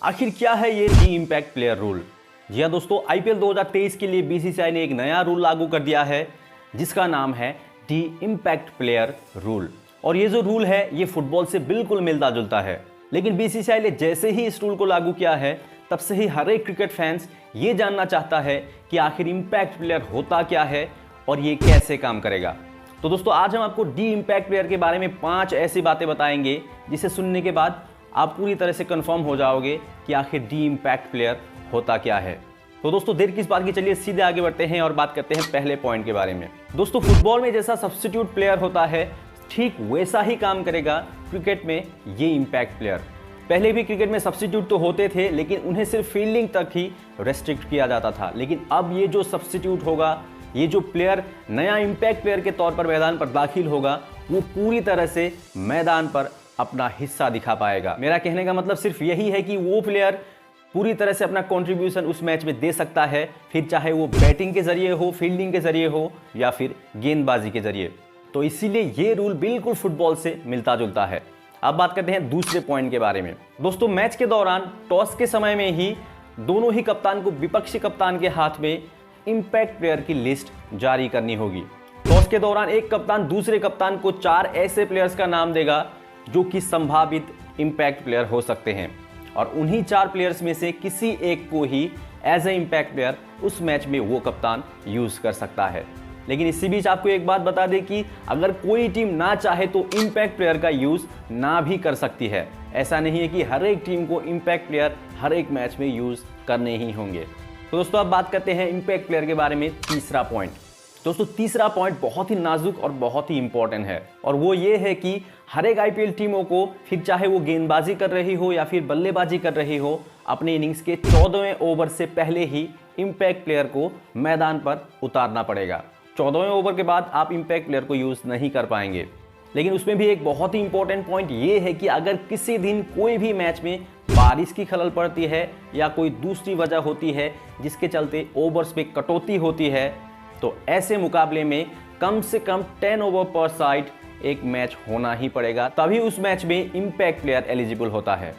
आखिर क्या है ये डी इम्पैक्ट प्लेयर रूल? जी हाँ दोस्तों, आईपीएल 2023 के लिए बीसीसीआई ने एक नया रूल लागू कर दिया है जिसका नाम है डी इम्पैक्ट प्लेयर रूल। और ये जो रूल है ये फुटबॉल से बिल्कुल मिलता जुलता है, लेकिन बीसीसीआई ने जैसे ही इस रूल को लागू किया है तब से ही हर एक क्रिकेट फैंस ये जानना चाहता है कि आखिर इम्पैक्ट प्लेयर होता क्या है और ये कैसे काम करेगा। तो दोस्तों आज हम आपको डी इम्पैक्ट प्लेयर के बारे में 5 ऐसी बातें बताएंगे जिसे सुनने के बाद आप पूरी तरह से कंफर्म हो जाओगे कि आखिर डी इम्पैक्ट प्लेयर होता क्या है। तो दोस्तों देर किस बात की, चलिए सीधे आगे बढ़ते हैं और बात करते हैं पहले पॉइंट के बारे में। दोस्तों फुटबॉल में जैसा सब्स्टिट्यूट प्लेयर होता है ठीक वैसा ही काम करेगा क्रिकेट में ये इम्पैक्ट प्लेयर। पहले भी क्रिकेट में सब्स्टिट्यूट तो होते थे लेकिन उन्हें सिर्फ फील्डिंग तक ही रेस्ट्रिक्ट किया जाता था, लेकिन अब ये जो सब्स्टिट्यूट होगा, ये जो प्लेयर नया इम्पैक्ट प्लेयर के तौर पर मैदान पर दाखिल होगा, वो पूरी तरह से मैदान पर अपना हिस्सा दिखा पाएगा। मेरा कहने का मतलब सिर्फ यही है कि वो प्लेयर पूरी तरह से अपना कंट्रीब्यूशन उस मैच में दे सकता है, फिर चाहे वो बैटिंग के जरिए हो, फील्डिंग के जरिए हो या फिर गेंदबाजी के जरिए। तो इसीलिए ये रूल बिल्कुल फुटबॉल से मिलता जुलता है। अब बात करते हैं दूसरे पॉइंट के बारे में। दोस्तों मैच के दौरान टॉस के समय में ही दोनों ही कप्तान को विपक्षी कप्तान के हाथ में इम्पैक्ट प्लेयर की लिस्ट जारी करनी होगी। टॉस के दौरान एक कप्तान दूसरे कप्तान को 4 ऐसे प्लेयर्स का नाम देगा जो कि संभावित इम्पैक्ट प्लेयर हो सकते हैं, और उन्हीं 4 प्लेयर्स में से किसी एक को ही एज ए इम्पैक्ट प्लेयर उस मैच में वो कप्तान यूज कर सकता है। लेकिन इसी बीच आपको एक बात बता दें कि अगर कोई टीम ना चाहे तो इम्पैक्ट प्लेयर का यूज ना भी कर सकती है। ऐसा नहीं है कि हर एक टीम को इम्पैक्ट प्लेयर हर एक मैच में यूज करने ही होंगे। तो दोस्तों अब बात करते हैं इम्पैक्ट प्लेयर के बारे में तीसरा पॉइंट। दोस्तों तीसरा पॉइंट बहुत ही नाजुक और बहुत ही इंपॉर्टेंट है, और वो ये है कि हर एक आईपीएल टीमों को, फिर चाहे वो गेंदबाजी कर रही हो या फिर बल्लेबाजी कर रही हो, अपने इनिंग्स के 14वें ओवर से पहले ही इम्पैक्ट प्लेयर को मैदान पर उतारना पड़ेगा। 14वें ओवर के बाद आप इम्पैक्ट प्लेयर को यूज नहीं कर पाएंगे। लेकिन उसमें भी एक बहुत ही इंपॉर्टेंट पॉइंट ये है कि अगर किसी दिन कोई भी मैच में बारिश की खलल पड़ती है या कोई दूसरी वजह होती है जिसके चलते ओवर्स पे कटौती होती है, तो ऐसे मुकाबले में कम से कम 10 ओवर पर साइड एक मैच होना ही पड़ेगा, तभी उस मैच में इम्पैक्ट प्लेयर एलिजिबल होता है।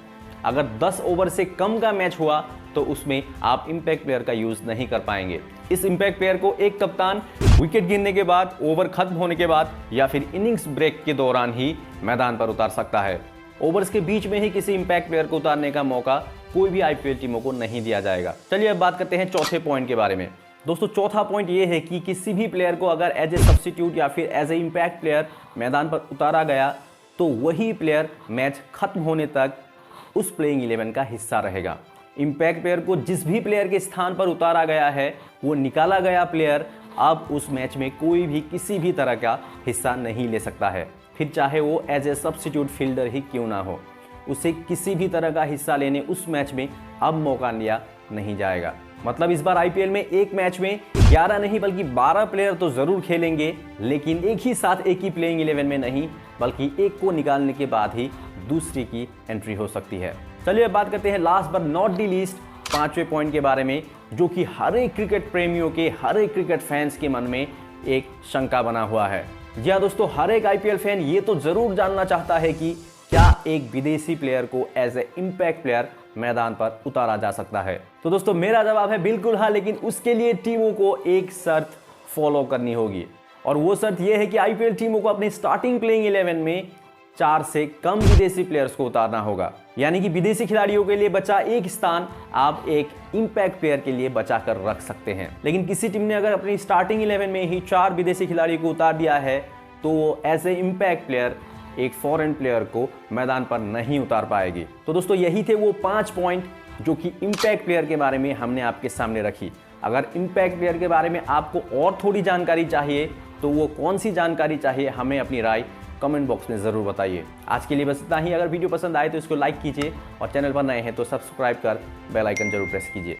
अगर 10 ओवर से कम का मैच हुआ तो उसमें आप इम्पैक्ट प्लेयर का यूज नहीं कर पाएंगे। इस इम्पैक्ट प्लेयर को एक कप्तान विकेट गिरने के बाद, ओवर खत्म होने के बाद या फिर इनिंग्स ब्रेक के दौरान ही मैदान पर उतार सकता है। ओवर्स के बीच में ही किसी इम्पैक्ट प्लेयर को उतारने का मौका कोई भी आईपीएल टीमों को नहीं दिया जाएगा। चलिए अब बात करते हैं चौथे पॉइंट के बारे में। दोस्तों चौथा पॉइंट ये है कि किसी भी प्लेयर को अगर एज ए सब्स्टिट्यूट या फिर एज ए इम्पैक्ट प्लेयर मैदान पर उतारा गया तो वही प्लेयर मैच खत्म होने तक उस प्लेइंग 11 का हिस्सा रहेगा। इम्पैक्ट प्लेयर को जिस भी प्लेयर के स्थान पर उतारा गया है वो निकाला गया प्लेयर अब उस मैच में कोई भी किसी भी तरह का हिस्सा नहीं ले सकता है, फिर चाहे वो एज ए सब्स्टिट्यूट फील्डर ही क्यों ना हो। उसे किसी भी तरह का हिस्सा लेने उस मैच में अब मौका दिया नहीं जाएगा। मतलब इस बार आईपीएल में एक मैच में 11 नहीं बल्कि 12 प्लेयर तो जरूर खेलेंगे, लेकिन एक ही साथ एक ही प्लेइंग 11 में नहीं, बल्कि एक को निकालने के बाद ही दूसरी की एंट्री हो सकती है। चलिए अब बात करते हैं last but not the least 5वें पॉइंट के बारे में, जो कि हर एक क्रिकेट प्रेमियों के, हर एक क्रिकेट फैंस के मन में एक शंका बना हुआ है। जी हाँ दोस्तों, हर एक आईपीएल फैन ये तो जरूर जानना चाहता है कि क्या एक विदेशी प्लेयर को एज ए इम्पैक्ट प्लेयर मैदान पर उतारा जा सकता है। तो दोस्तों मेरा जवाब है बिल्कुल हाँ, लेकिन उसके लिए टीमों को एक शर्त फॉलो करनी होगी, और वो शर्त ये है कि आईपीएल टीमों को अपनी स्टार्टिंग प्लेइंग 11 में 4 से कम विदेशी प्लेयर्स को उतारना होगा। यानी कि विदेशी खिलाड़ियों के लिए बचा एक स्थान आप एक इम्पैक्ट प्लेयर के लिए बचा कर रख सकते हैं। लेकिन किसी टीम ने अगर अपनी स्टार्टिंग 11 में ही 4 विदेशी खिलाड़ियों को उतार दिया है तो वो एज ए इम्पैक्ट प्लेयर एक फॉरेन प्लेयर को मैदान पर नहीं उतार पाएगी। तो दोस्तों यही थे वो 5 पॉइंट जो कि इम्पैक्ट प्लेयर के बारे में हमने आपके सामने रखी। अगर इम्पैक्ट प्लेयर के बारे में आपको और थोड़ी जानकारी चाहिए तो वो कौन सी जानकारी चाहिए, हमें अपनी राय कमेंट बॉक्स में ज़रूर बताइए। आज के लिए बस इतना ही। अगर वीडियो पसंद आए तो इसको लाइक कीजिए और चैनल पर नए हैं तो सब्सक्राइब कर बेल आइकन जरूर प्रेस कीजिए।